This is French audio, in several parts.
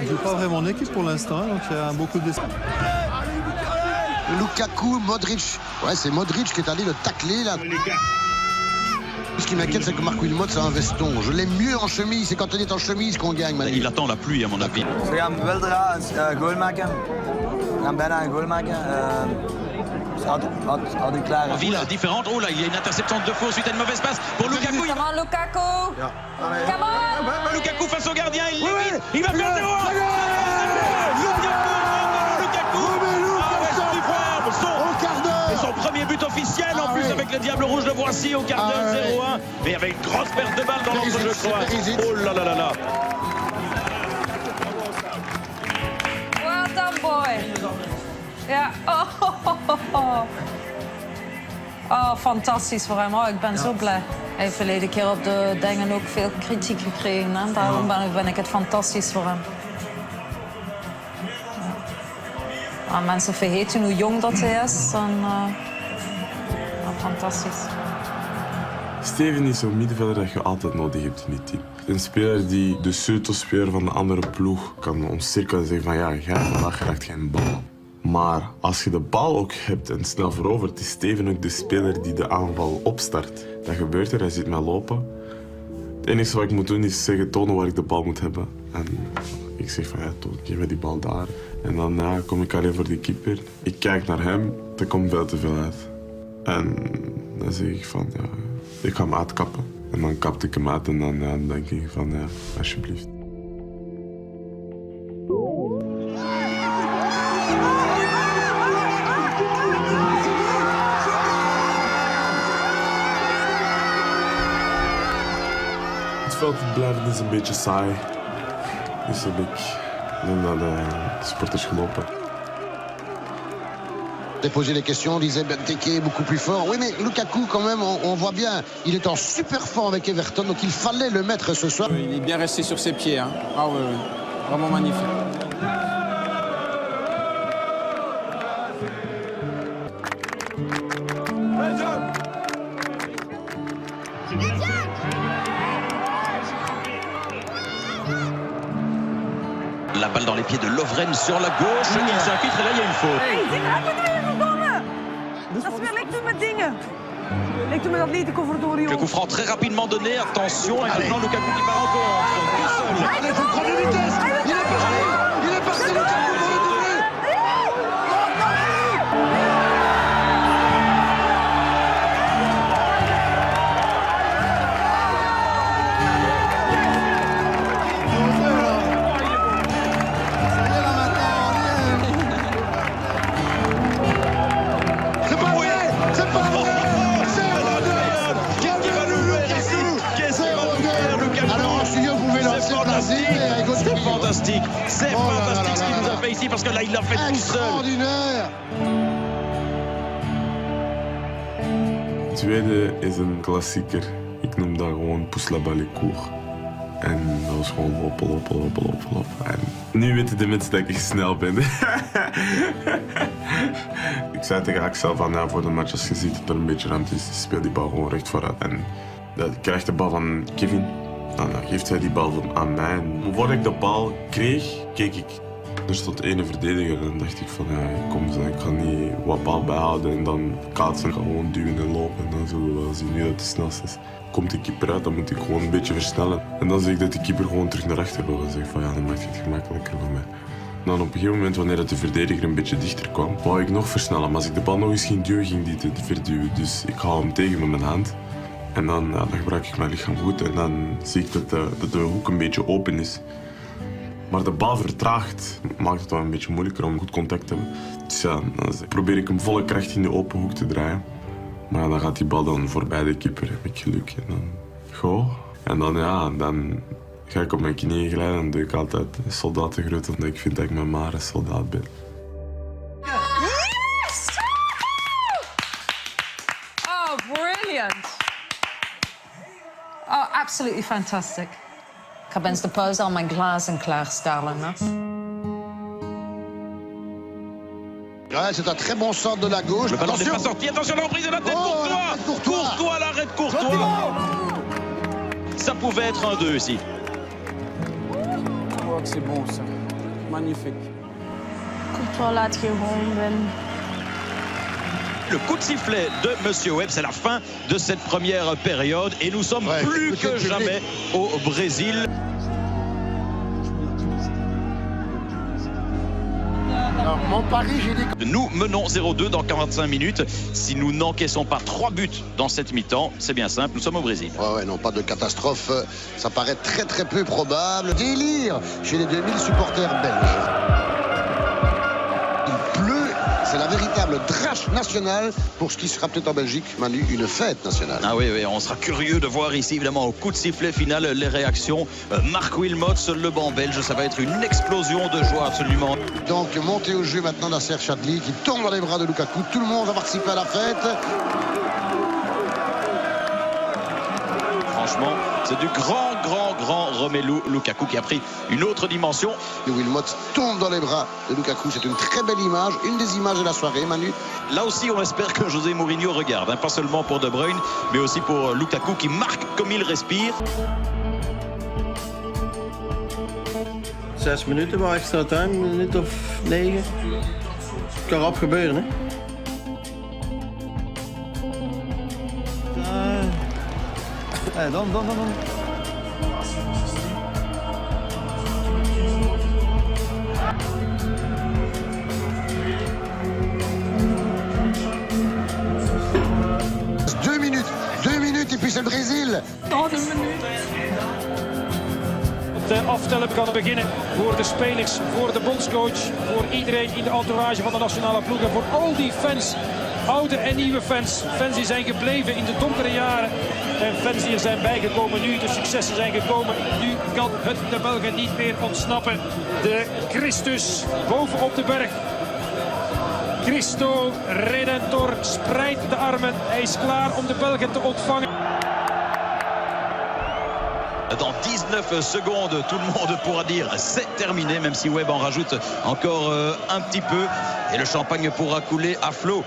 ne joue pas vraiment en équipe pour l'instant, donc il y a beaucoup de... Lukaku, Modric. Ouais, c'est Modric qui est allé le tacler là. Ce qui m'inquiète, c'est que Marc Wilmot, c'est un veston. Je l'aime mieux en chemise. C'est quand on est en chemise qu'on gagne. Manu. Il attend la pluie, à mon avis. Ze gaan weldra een goal maken. We gaan bijna een goal maken. Had ik klaar. Ville différente. Oh là, il y a une interception de faux suite à une mauvaise passe pour Lukaku. Come on, Lukaku! Come on! Lukaku face au gardien, il l'évite. Il va faire 0-1. Son premier but officiel en plus avec le Diable Rouge de Voici au quart d'heure 0-1. Mais avec une grosse perte de balle dans l'entre, je crois. Oh là là là là. Well done, boy. Ja. Oh, fantastisch voor hem. Oh, ik ben zo blij. Hij heeft verleden keer op de dingen ook veel kritiek gekregen. Hè? Daarom ben ik het fantastisch voor hem. Ja, mensen vergeten hoe jong dat hij is. En, fantastisch. Steven is zo'n middenvelder dat je altijd nodig hebt in dit team. Een speler die de sleutelspeler van de andere ploeg kan omcirkelen en zeggen van ja, jij vandaag raakt geen bal. Maar als je de bal ook hebt en snel verovert, is Steven ook de speler die de aanval opstart. Dat gebeurt er, hij zit met lopen. Het enige wat ik moet doen is zeggen, tonen waar ik de bal moet hebben. En ik zeg van ja, toon, geef me die bal daar. En dan ja, kom ik alleen voor die keeper. Ik kijk naar hem, er komt veel te veel uit. En dan zeg ik van ja, ik ga hem uitkappen. En dan kapte ik hem uit en dan denk ik van ja, alsjeblieft. Het veld blijven is een beetje saai. Dus heb ik naar de sporters gelopen. Poser des questions, on disait Benteke est beaucoup plus fort. Oui, mais Lukaku, quand même, on voit bien, il est en super forme avec Everton, donc il fallait le mettre ce soir. Il est bien resté sur ses pieds. Hein. Ah oui, oui, vraiment magnifique. La balle dans les pieds de Lovren sur la gauche. Il s'infiltre et là il y a une faute. Dat is weer lijkt me met dingen. Lijkt me met Atletico verdorie. Le coup franc très rapidement donné. Attention. Et maintenant Lukaku qui part encore. Allez, il faut prendre de vitesse. Il est parti. Il est parti, Lukaku, pour le doublé. C'est fantastique. C'est fantastique ce qu'il nous a fait ici parce que là il l'a fait tout seul. Extraordinaire. Het tweede is een klassieker. Ik noem dat gewoon Pousse la balle court. En dat was gewoon lopen. En nu weten de mensen dat ik echt snel ben. Ik zei tegen Axel van ja, voor de match als je ziet dat er een beetje ruimte is, speel die bal gewoon recht vooruit. En ik krijg de bal van Kevin. Dan geeft hij die bal aan mij. En voordat ik de bal kreeg, keek ik. Er stond ene verdediger en dan dacht ik van ja, kom zo, ik ga niet wat bal bijhouden en dan kaatsen. Ik ga gewoon duwen en lopen en dan zullen we wel zien wie dat de snelste is. Komt de keeper uit, dan moet ik gewoon een beetje versnellen. En dan zie ik dat de keeper gewoon terug naar achter wil. Dan zeg ik van ja, dan maakt het gemakkelijker voor mij. Dan op een gegeven moment, wanneer de verdediger een beetje dichter kwam, wou ik nog versnellen. Maar als ik de bal nog eens ging duwen, ging die te verduwen. Dus ik hou hem tegen met mijn hand. En dan gebruik ik mijn lichaam goed en dan zie ik dat de hoek een beetje open is. Maar de bal vertraagt, maakt het wel een beetje moeilijker om goed contact te hebben. Dus ja, dan probeer ik hem volle kracht in de open hoek te draaien. Maar dan gaat die bal dan voorbij de keeper, heb ik geluk. En dan goal. En dan dan ga ik op mijn knieën glijden en doe ik altijd soldatengroet, omdat ik vind dat ik met maar een soldaat ben. Yes! Oh, brilliant. Oh, absolutely fantastic. Ik ga eens de pauze al mijn glazen klaarstellen. Hè? Ouais, c'est un très bon centre de la gauche. Le ballon n'est pas sorti. Attention, l'emprise de la tête. Courtois, l'arrêt de Courtois. Ça pouvait être un 2 ici. Oh, c'est bon ça. magnifique. Courtois laat gewoon winnen. Le coup de sifflet de Monsieur Webb, c'est la fin de cette première période et nous sommes plus que jamais au Brésil. Alors, mon pari, j'ai dit... Nous menons 0-2 dans 45 minutes. Si nous n'encaissons pas 3 buts dans cette mi-temps, c'est bien simple, nous sommes au Brésil. Ouais, non, pas de catastrophe. Ça paraît très très peu probable. Délire chez les 2000 supporters belges. Il pleut, c'est la véritable drache nationale pour ce qui sera peut-être en Belgique, Manu, une fête nationale. Ah oui, on sera curieux de voir ici, évidemment, au coup de sifflet final, les réactions. Marc Wilmots, le banc belge, ça va être une explosion de joie absolument. Donc, montée au jeu maintenant Nasser Chadli qui tombe dans les bras de Lukaku. Tout le monde va participer à la fête. Franchement, c'est du grand Romelu Lukaku qui a pris une autre dimension. Wilmots tombe dans les bras de Lukaku. C'est une très belle image, une des images de la soirée, Manu. Là aussi, on espère que José Mourinho regarde, pas seulement pour De Bruyne, mais aussi pour Lukaku qui marque comme il respire. 6 minuten bij extra time, een minuut of 9. Kan rap gebeuren, hè? Dan. Deux minutes et puis c'est le Brésil. De aftellen kan beginnen voor de spelers, voor de bondscoach, voor iedereen in de entourage van de nationale ploeg en voor al die fans, oude en nieuwe fans. Fans die zijn gebleven in de donkere jaren en fans die er zijn bijgekomen nu, de successen zijn gekomen. Nu kan het de Belgen niet meer ontsnappen. De Christus bovenop de berg. Cristo Redentor spreidt de armen. Hij is klaar om de Belgen te ontvangen. Dans 19 secondes, tout le monde pourra dire c'est terminé, même si Webb en rajoute encore un petit peu. Et le champagne pourra couler à flot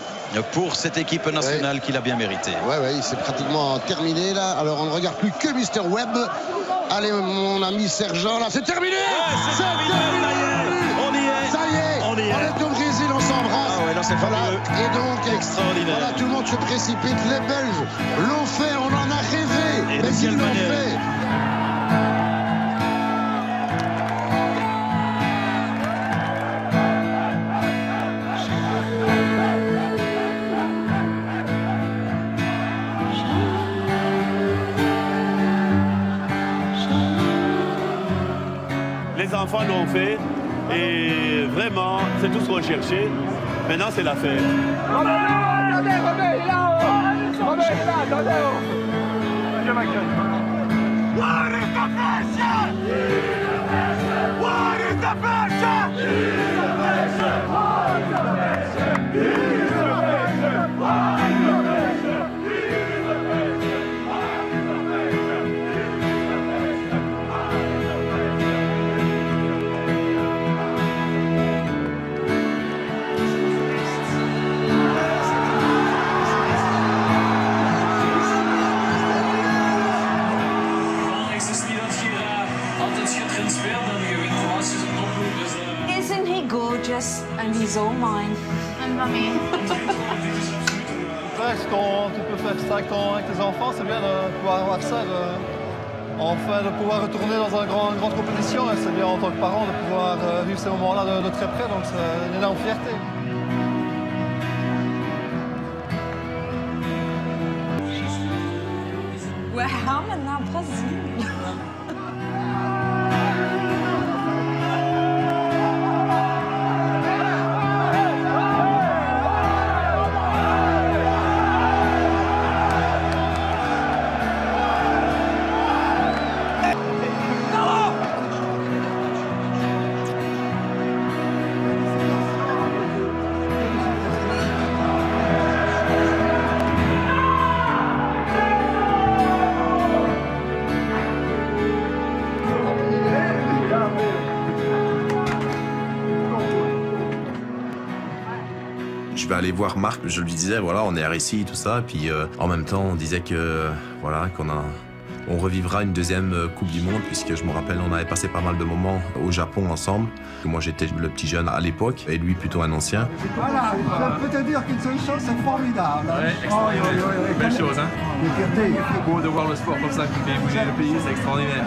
pour cette équipe nationale qu'il a bien mérité. Ouais, c'est pratiquement terminé là. Alors on ne regarde plus que Mr. Webb. Allez, mon ami Sergent, là, c'est terminé. C'est terminé. Ça y est, on est au Brésil, on s'embrasse. Ah ouais, là c'est fabuleux. Et donc, extraordinaire. Voilà, tout le monde se précipite. Les Belges l'ont fait, on en a rêvé. Mais ils l'ont fait. Les enfants l'ont fait et vraiment, c'est tout ce qu'on cherchait. Maintenant, c'est la fête. Isn't he gorgeous? And he's all mine. En mamie. Quand tu peux faire ça avec tes enfants, c'est bien de pouvoir avoir ça, enfin de pouvoir retourner dans une grande compétition. Et c'est bien en tant que parent de pouvoir vivre ces moments-là de très près, donc c'est une énorme fierté. We gaan naar Brazil. Je vais aller voir Marc, je lui disais voilà, on est à Récy, tout ça, et puis en même temps on disait que voilà, qu'on a On revivra une deuxième Coupe du Monde, puisque je me rappelle, on avait passé pas mal de moments au Japon ensemble. Moi, j'étais le petit jeune à l'époque, et lui plutôt un ancien. Voilà, je peux te dire qu'une seule chose, c'est formidable. Ouais, extraordinaire. Belle chose, hein. C'est beau de voir le sport comme ça qui fait bouger le pays, c'est extraordinaire.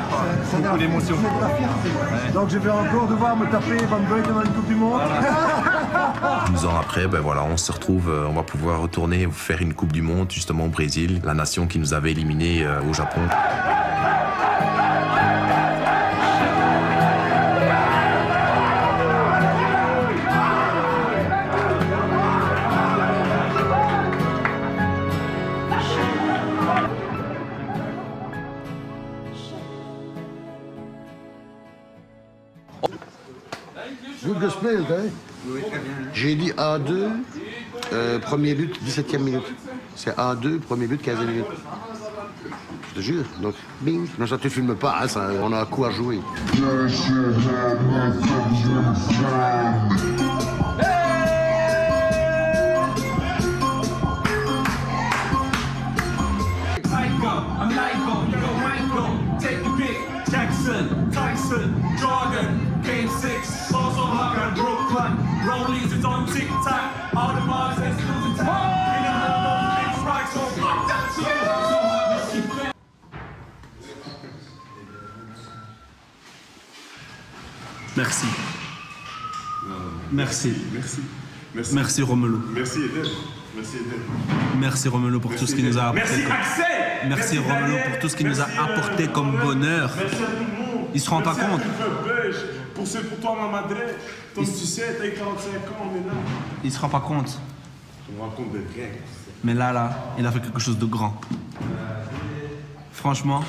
Beaucoup d'émotions. C'est de la fierté. Donc je vais encore devoir me taper Van Buiten dans une Coupe du Monde. 12 ans après, ben voilà, on se retrouve, on va pouvoir retourner faire une Coupe du Monde, justement au Brésil, la nation qui nous avait éliminés au Japon. Goed gespeeld, hè? J'ai dit A2, premier but, 17e minute. C'est A2, premier but, 15e minute. Je te jure, donc, bing. Non, ça te filme pas, hein, ça, on a un coup à jouer. Tyson, Jordan, Game 6, also Hagan, Brooklyn, Rollies, it's on TikTok, all the bars, they still in time. Merci. Merci. Merci. Merci Romelu. Merci Eden. Merci Eden. Merci Romelu pour tout ce qu'il nous a apporté. Merci Axel. Merci Romelu pour tout ce qu'il nous a apporté comme bonheur. Merci à tout le monde. Ils se rendent pas compte. Pour toi, ma madre. Toi, tu sais, t'as 45 ans, on est là. Il se rend pas compte. Je me rends compte de rien. Mais là, il a fait quelque chose de grand. Franchement,